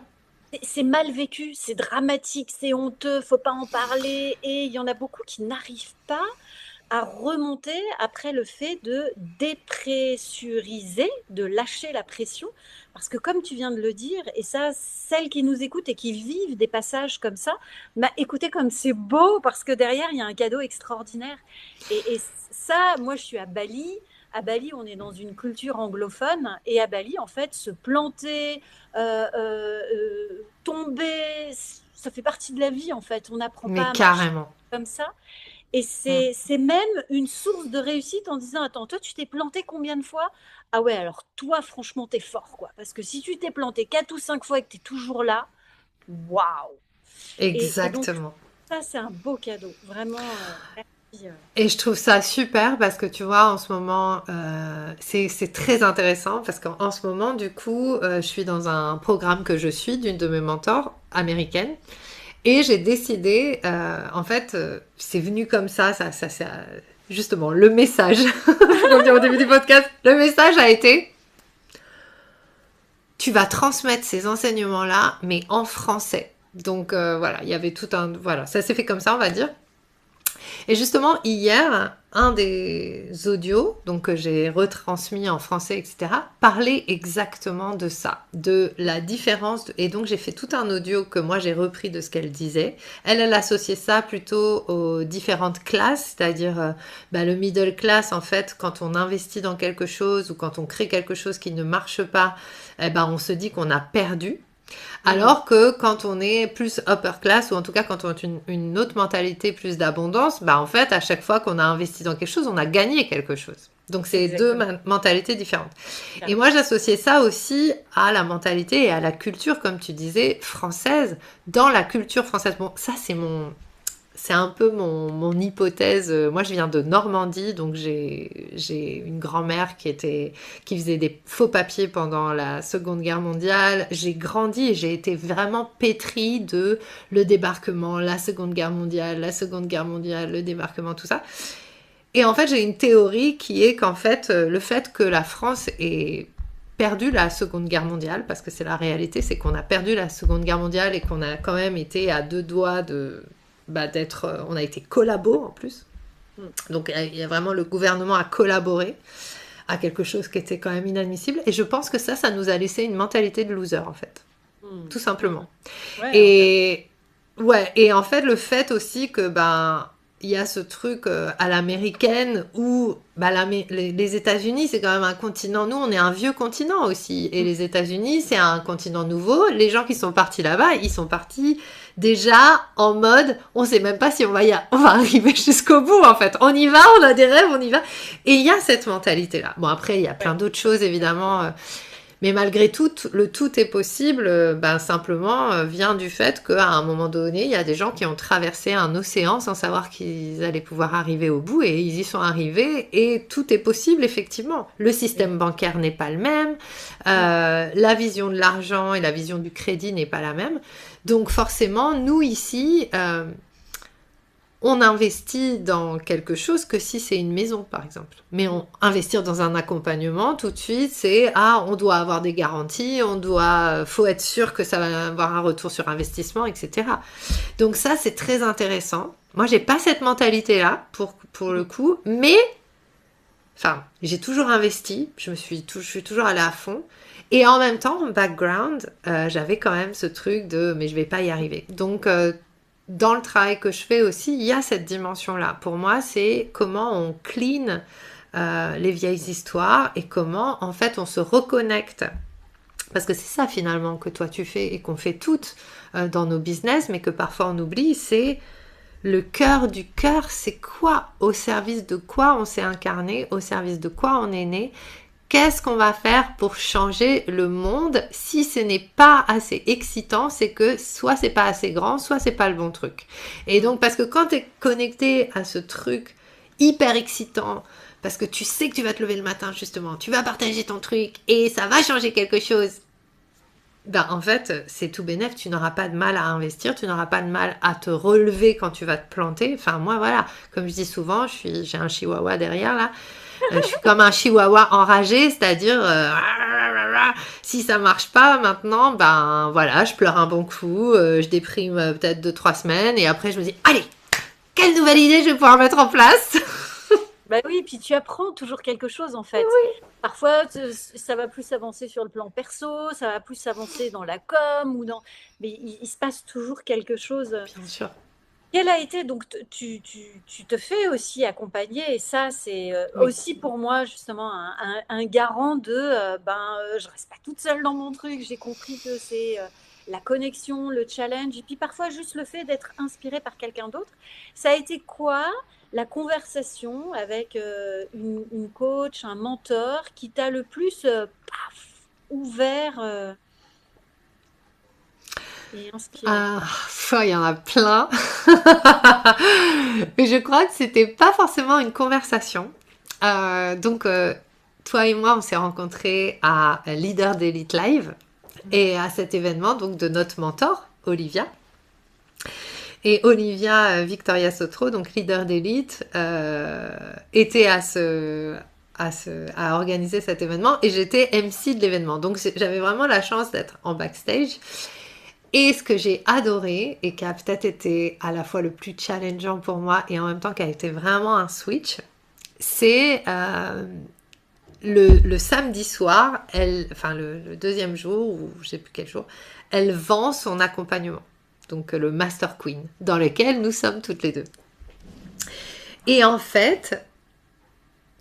c'est mal vécu, c'est dramatique, c'est honteux, faut pas en parler. Et il y en a beaucoup qui n'arrivent pas à remonter après le fait de dépressuriser, de lâcher la pression. Parce que comme tu viens de le dire, et ça, celles qui nous écoutent et qui vivent des passages comme ça, bah, écoutez comme c'est beau, parce que derrière, il y a un cadeau extraordinaire. Et ça, moi, je suis à Bali. À Bali, on est dans une culture anglophone. Et à Bali, en fait, se planter, tomber, ça fait partie de la vie, en fait. On n'apprend pas Mais à marcher carrément. comme ça. Et Mm. c'est même une source de réussite en disant, attends, toi, tu t'es planté combien de fois? Ah ouais, alors toi, franchement, t'es fort, quoi. Parce que si tu t'es planté 4 ou 5 fois et que t'es toujours là, waouh! Et donc, Exactement. ça, c'est un beau cadeau. Vraiment, merci. Et je trouve ça super parce que tu vois, en ce moment, c'est très intéressant parce qu'en ce moment, du coup, je suis dans un programme que je suis d'une de mes mentors américaines et j'ai décidé, en fait, c'est venu comme justement, le message, comme dit au début du podcast, le message a été, tu vas transmettre ces enseignements-là, mais en français. Donc voilà, il y avait voilà, ça s'est fait comme ça, on va dire. Et justement, hier, un des audios, donc que j'ai retransmis en français, etc., parlait exactement de ça, de la différence. Et donc, j'ai fait tout un audio que moi, j'ai repris de ce qu'elle disait. Elle associait ça plutôt aux différentes classes, c'est-à-dire le middle class, en fait, quand on investit dans quelque chose ou quand on crée quelque chose qui ne marche pas, on se dit qu'on a perdu. Alors que quand on est plus upper class, ou en tout cas quand on a une autre mentalité plus d'abondance, en fait, à chaque fois qu'on a investi dans quelque chose, on a gagné quelque chose. Donc, c'est deux mentalités différentes. Et moi, j'associais ça aussi à la mentalité et à la culture, comme tu disais, française. Dans la culture française, bon, ça, c'est un peu mon hypothèse. Moi, je viens de Normandie, donc j'ai une grand-mère qui faisait des faux papiers pendant la Seconde Guerre mondiale. J'ai grandi et j'ai été vraiment pétrie de le débarquement, la Seconde Guerre mondiale, le débarquement, tout ça. Et en fait, j'ai une théorie qui est qu'en fait, le fait que la France ait perdu la Seconde Guerre mondiale, parce que c'est la réalité, c'est qu'on a perdu la Seconde Guerre mondiale et qu'on a quand même été à 2 doigts d'être... On a été collabo en plus. Donc il y a vraiment le gouvernement a collaboré à quelque chose qui était quand même inadmissible. Et je pense que ça nous a laissé une mentalité de loser en fait. Tout simplement. Ouais, et en fait, le fait aussi que il y a ce truc à l'américaine où les États-Unis, c'est quand même un continent. Nous, on est un vieux continent aussi. Et les États-Unis, c'est un continent nouveau. Les gens qui sont partis là-bas, ils sont partis déjà en mode, on sait même pas si on va arriver jusqu'au bout, en fait. On y va, on a des rêves, on y va. Et il y a cette mentalité-là. Bon, après, il y a plein d'autres choses, évidemment. Mais malgré tout, le tout est possible, simplement vient du fait qu'à un moment donné, il y a des gens qui ont traversé un océan sans savoir qu'ils allaient pouvoir arriver au bout et ils y sont arrivés et tout est possible effectivement. Le système bancaire n'est pas le même, la vision de l'argent et la vision du crédit n'est pas la même. Donc forcément, nous ici... on investit dans quelque chose que si c'est une maison, par exemple. Mais investir dans un accompagnement, tout de suite, c'est on doit avoir des garanties, faut être sûr que ça va avoir un retour sur investissement, etc. Donc ça, c'est très intéressant. Moi, j'ai pas cette mentalité-là, pour le coup, mais j'ai toujours investi, je suis toujours allée à fond. Et en même temps, en background, j'avais quand même ce truc de « mais je vais pas y arriver ». Donc, dans le travail que je fais aussi, il y a cette dimension-là. Pour moi, c'est comment on clean les vieilles histoires et comment, en fait, on se reconnecte. Parce que c'est ça, finalement, que toi, tu fais et qu'on fait toutes dans nos business, mais que parfois on oublie, c'est le cœur du cœur, c'est quoi? Au service de quoi on s'est incarné? Au service de quoi on est né? Qu'est-ce qu'on va faire pour changer le monde? Si ce n'est pas assez excitant, c'est que soit c'est pas assez grand, soit c'est pas le bon truc. Et donc, parce que quand tu es connecté à ce truc hyper excitant, parce que tu sais que tu vas te lever le matin, justement, tu vas partager ton truc et ça va changer quelque chose, en fait, c'est tout bénef, tu n'auras pas de mal à investir, tu n'auras pas de mal à te relever quand tu vas te planter. Enfin, moi, voilà, comme je dis souvent, j'ai un chihuahua derrière, là. Je suis comme un chihuahua enragé, c'est-à-dire si ça marche pas maintenant, voilà, je pleure un bon coup, je déprime peut-être 2-3 semaines et après je me dis allez, quelle nouvelle idée je vais pouvoir mettre en place. Oui, puis tu apprends toujours quelque chose en fait. Oui. Parfois, ça va plus avancer sur le plan perso, ça va plus avancer dans la com mais il se passe toujours quelque chose. Bien sûr. Quel a été, donc tu te fais aussi accompagner et ça c'est aussi pour moi justement un garant de je reste pas toute seule dans mon truc, j'ai compris que c'est la connexion, le challenge et puis parfois juste le fait d'être inspiré par quelqu'un d'autre. Ça a été quoi la conversation avec une coach, un mentor qui t'a le plus ouvert et inspiré? Il y en a plein. Mais je crois que c'était pas forcément une conversation. Donc, toi et moi, on s'est rencontrés à Leader d'Elite Live et à cet événement donc de notre mentor, Olivia. Et Olivia Victoria Sotro, donc leader d'élite, était à organiser cet événement et j'étais MC de l'événement. Donc j'avais vraiment la chance d'être en backstage. Et ce que j'ai adoré et qui a peut-être été à la fois le plus challengeant pour moi et en même temps qui a été vraiment un switch, c'est le samedi soir, le deuxième jour ou je ne sais plus quel jour, elle vend son accompagnement. Donc le Master Queen, dans lequel nous sommes toutes les deux. Et en fait,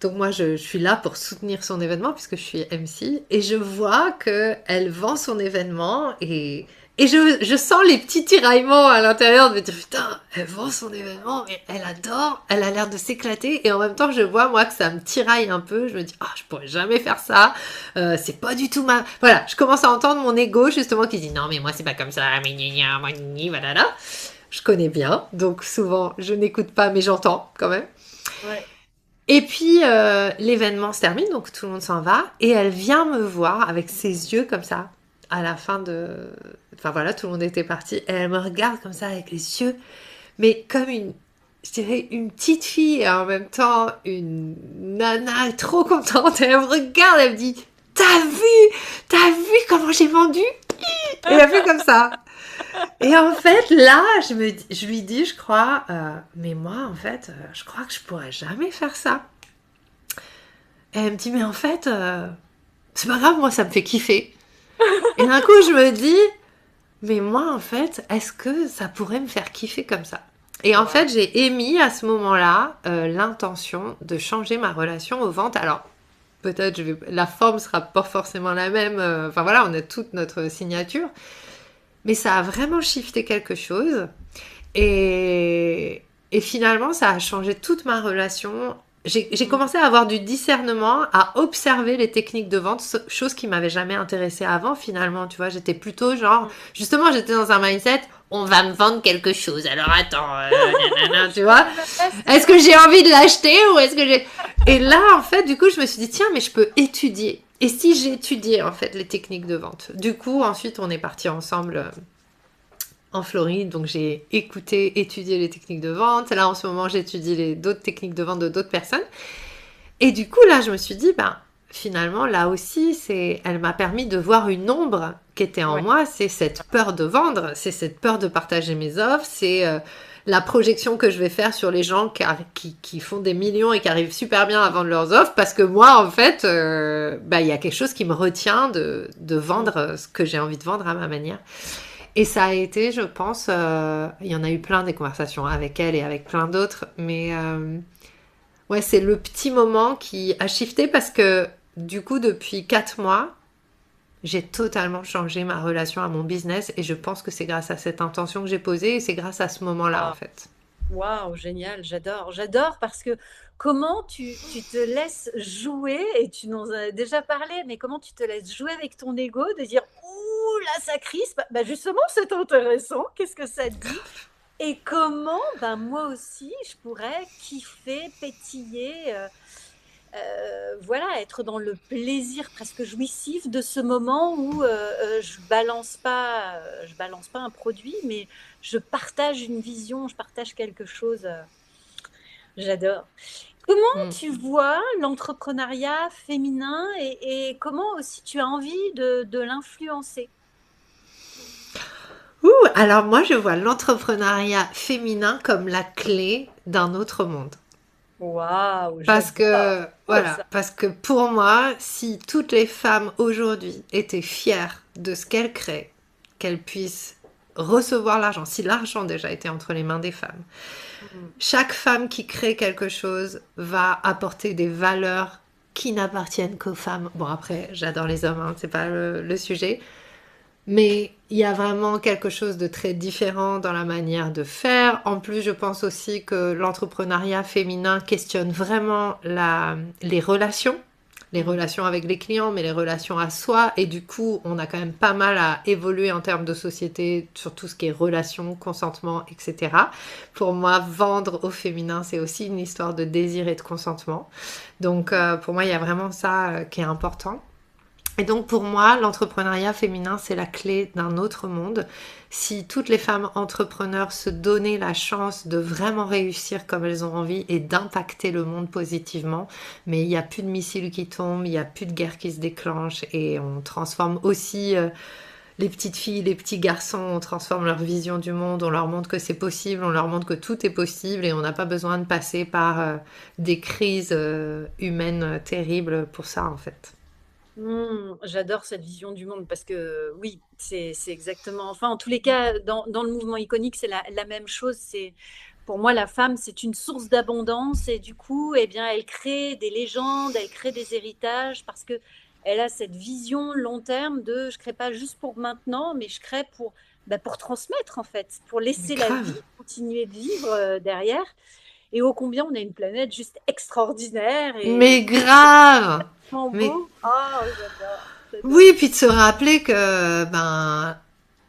donc moi je suis là pour soutenir son événement puisque je suis MC et je vois qu'elle vend son événement et je sens les petits tiraillements à l'intérieur de me dire putain, elle vend son événement et elle adore, elle a l'air de s'éclater et en même temps je vois moi que ça me tiraille un peu, je me dis je pourrais jamais faire ça, c'est pas du tout voilà, je commence à entendre mon ego justement qui dit non mais moi c'est pas comme ça, voilà. je connais bien, donc souvent je n'écoute pas mais j'entends quand même. Ouais. Et puis l'événement se termine, donc tout le monde s'en va, et elle vient me voir avec ses yeux comme ça, à la fin de... Enfin voilà, tout le monde était parti, et elle me regarde comme ça avec les yeux, mais comme une, je dirais, une petite fille, et en même temps une nana trop contente, et elle me regarde, elle me dit, t'as vu comment j'ai vendu? Et elle a fait comme ça. Et en fait, là, je lui dis, je crois, mais moi, en fait, je crois que je pourrais jamais faire ça. Et elle me dit, mais en fait, c'est pas grave, moi, ça me fait kiffer. Et d'un coup, je me dis, mais moi, en fait, est-ce que ça pourrait me faire kiffer comme ça? Et en fait, j'ai émis à ce moment-là l'intention de changer ma relation aux ventes. Alors, peut-être, la forme sera pas forcément la même. Enfin voilà, on a toute notre signature. Mais ça a vraiment shifté quelque chose. Et finalement, ça a changé toute ma relation. J'ai commencé à avoir du discernement, à observer les techniques de vente, chose qui m'avait jamais intéressée avant finalement. Tu vois, j'étais plutôt genre, justement, j'étais dans un mindset, on va me vendre quelque chose. Alors attends, nanana, tu vois, est-ce que j'ai envie de l'acheter ou est-ce que j'ai... Et là, en fait, du coup, je me suis dit, tiens, mais je peux étudier. Et si j'étudiais en fait les techniques de vente? Du coup, ensuite, on est partis ensemble en Floride, donc j'ai étudié les techniques de vente. Là, en ce moment, j'étudie d'autres techniques de vente de d'autres personnes. Et du coup, là, je me suis dit, ben, finalement, là aussi, elle m'a permis de voir une ombre qui était en moi. C'est cette peur de vendre, c'est cette peur de partager mes offres, c'est la projection que je vais faire sur les gens qui font des millions et qui arrivent super bien à vendre leurs offres, parce que moi, en fait, ben, y a quelque chose qui me retient de vendre ce que j'ai envie de vendre à ma manière. Et ça a été, je pense, il y en a eu plein des conversations avec elle et avec plein d'autres, mais ouais, c'est le petit moment qui a shifté parce que du coup, depuis 4 mois, j'ai totalement changé ma relation à mon business et je pense que c'est grâce à cette intention que j'ai posée et c'est grâce à ce moment-là, en fait. Waouh, génial, j'adore, j'adore parce que comment tu te laisses jouer, et tu nous en as déjà parlé, mais comment tu te laisses jouer avec ton ego, de dire, ouh là, ça crispe, bah justement, c'est intéressant, qu'est-ce que ça dit? Et comment, ben moi aussi, je pourrais kiffer, pétiller, voilà, être dans le plaisir presque jouissif de ce moment où je balance pas un produit, mais je partage une vision, je partage quelque chose. J'adore. Comment Mm. tu vois l'entrepreneuriat féminin, et comment aussi tu as envie de l'influencer? Ouh, alors moi, je vois l'entrepreneuriat féminin comme la clé d'un autre monde. Waouh, Parce j'adore. que, Oh, voilà, ça. parce que pour moi, si toutes les femmes aujourd'hui étaient fières de ce qu'elles créent, qu'elles puissent recevoir l'argent, si l'argent déjà était entre les mains des femmes, Mm. chaque femme qui crée quelque chose va apporter des valeurs qui n'appartiennent qu'aux femmes. Bon, après, j'adore les hommes, hein, c'est pas le sujet. Mais il y a vraiment quelque chose de très différent dans la manière de faire. En plus, je pense aussi que l'entrepreneuriat féminin questionne vraiment les Mm. relations avec les clients, mais les relations à soi. Et du coup, on a quand même pas mal à évoluer en termes de société sur tout ce qui est relations, consentement, etc. Pour moi, vendre au féminin, c'est aussi une histoire de désir et de consentement. Donc, pour moi, il y a vraiment ça qui est important. Et donc pour moi, l'entrepreneuriat féminin, c'est la clé d'un autre monde. Si toutes les femmes entrepreneurs se donnaient la chance de vraiment réussir comme elles ont envie et d'impacter le monde positivement, mais il n'y a plus de missiles qui tombent, il n'y a plus de guerre qui se déclenche et on transforme aussi les petites filles, les petits garçons, on transforme leur vision du monde, on leur montre que c'est possible, on leur montre que tout est possible et on n'a pas besoin de passer par des crises humaines terribles pour ça en fait. J'adore cette vision du monde parce que oui, c'est exactement. Enfin, en tous les cas, dans le mouvement iconique, c'est la même chose. C'est pour moi la femme, c'est une source d'abondance, et du coup, eh bien, elle crée des légendes, elle crée des héritages parce que elle a cette vision long terme de je crée pas juste pour maintenant, mais je crée pour transmettre en fait, pour laisser la vie Grave. continuer de vivre derrière. Et ô combien on a une planète juste extraordinaire, Mais et grave! tellement Mais beau. Oh, j'adore, j'adore. oui, puis de se rappeler que ben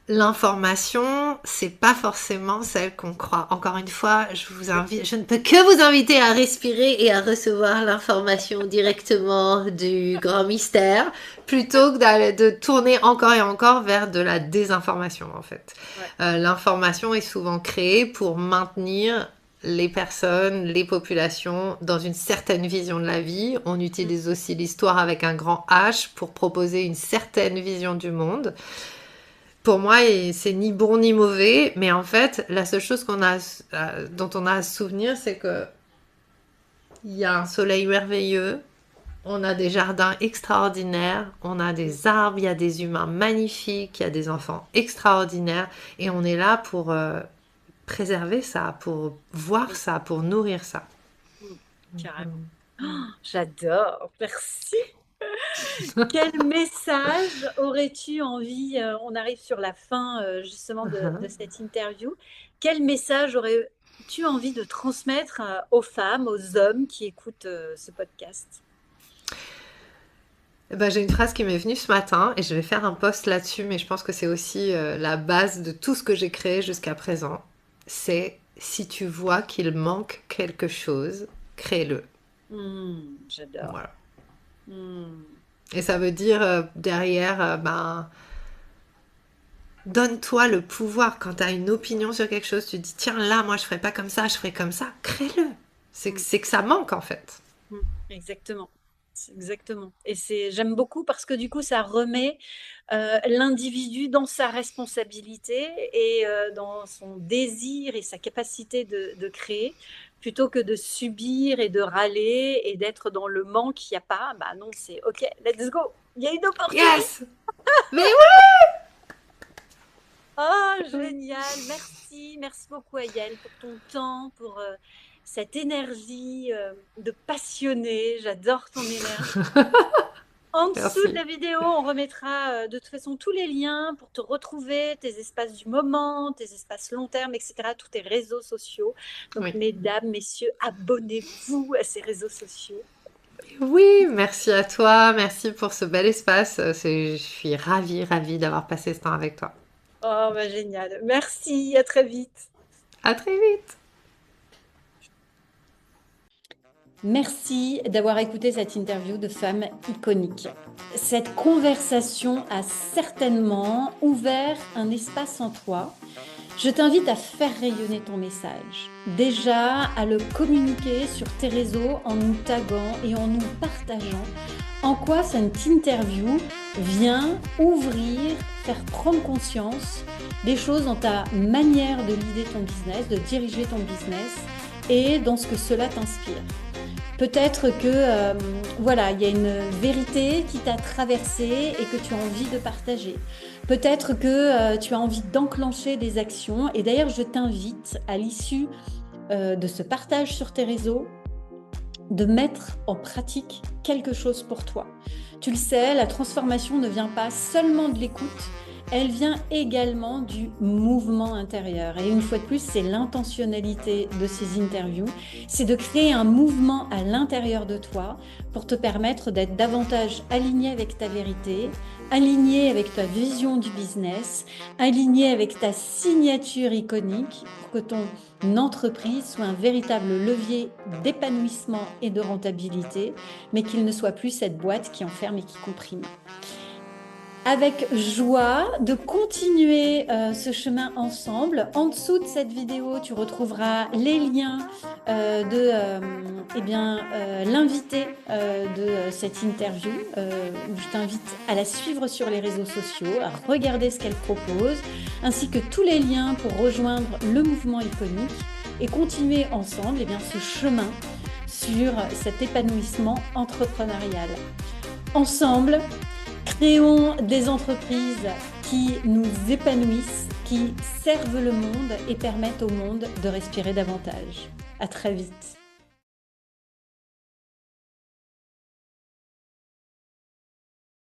l'information, c'est pas forcément celle qu'on croit. Encore une fois, je ne peux que vous inviter à respirer et à recevoir l'information directement du grand mystère, plutôt que de tourner encore et encore vers de la désinformation, en fait. Ouais. L'information est souvent créée pour maintenir les personnes, les populations dans une certaine vision de la vie. On utilise aussi l'histoire avec un grand H pour proposer une certaine vision du monde. Pour moi, c'est ni bon ni mauvais, mais en fait, la seule chose dont on a à se souvenir, c'est que il y a un soleil merveilleux, on a des jardins extraordinaires, on a des arbres, il y a des humains magnifiques, il y a des enfants extraordinaires, et on est là pour préserver ça, pour voir ça, pour nourrir ça. Carrément. Oh, j'adore, merci. Quel message aurais-tu envie, on arrive sur la fin justement de cette interview, quel message aurais-tu envie de transmettre aux femmes, aux hommes qui écoutent ce podcast? J'ai une phrase qui m'est venue ce matin et je vais faire un post là-dessus, mais je pense que c'est aussi la base de tout ce que j'ai créé jusqu'à présent. C'est si tu vois qu'il manque quelque chose, crée-le. J'adore. Voilà. Et ça veut dire derrière, donne-toi le pouvoir. Quand tu as une opinion sur quelque chose, tu te dis tiens là, moi je ferais pas comme ça, je ferais comme ça. Crée-le. C'est que ça manque en fait. Exactement. Exactement. Et j'aime beaucoup parce que du coup, ça remet l'individu dans sa responsabilité et dans son désir et sa capacité de créer, plutôt que de subir et de râler et d'être dans le manque. Il n'y a pas, bah non, c'est OK, let's go. Il y a une opportunité. Yes. Mais oui. Oh, génial. Merci beaucoup Ayel pour ton temps, pour cette énergie de passionné. J'adore ton énergie. En dessous de la vidéo, on remettra de toute façon tous les liens pour te retrouver, tes espaces du moment, tes espaces long terme, etc., tous tes réseaux sociaux. Donc, mesdames, messieurs, abonnez-vous à ces réseaux sociaux. Oui, merci à toi, merci pour ce bel espace. Je suis ravie d'avoir passé ce temps avec toi. Oh, génial. Merci, à très vite. À très vite. Merci d'avoir écouté cette interview de femmes iconiques. Cette conversation a certainement ouvert un espace en toi. Je t'invite à faire rayonner ton message. Déjà, à le communiquer sur tes réseaux en nous taguant et en nous partageant en quoi cette interview vient ouvrir, faire prendre conscience des choses dans ta manière de leader ton business, de diriger ton business et dans ce que cela t'inspire. Peut-être que il y a une vérité qui t'a traversé et que tu as envie de partager. Peut-être que tu as envie d'enclencher des actions. Et d'ailleurs, je t'invite à l'issue de ce partage sur tes réseaux de mettre en pratique quelque chose pour toi. Tu le sais, la transformation ne vient pas seulement de l'écoute, elle vient également du mouvement intérieur. Et une fois de plus, c'est l'intentionnalité de ces interviews. C'est de créer un mouvement à l'intérieur de toi pour te permettre d'être davantage aligné avec ta vérité, aligné avec ta vision du business, aligné avec ta signature iconique pour que ton entreprise soit un véritable levier d'épanouissement et de rentabilité, mais qu'il ne soit plus cette boîte qui enferme et qui comprime. Avec joie de continuer ce chemin ensemble. En dessous de cette vidéo, tu retrouveras les liens de l'invité de cette interview. Je t'invite à la suivre sur les réseaux sociaux, à regarder ce qu'elle propose, ainsi que tous les liens pour rejoindre le mouvement iconique et continuer ensemble ce chemin sur cet épanouissement entrepreneurial. Ensemble, créons des entreprises qui nous épanouissent, qui servent le monde et permettent au monde de respirer davantage. À très vite.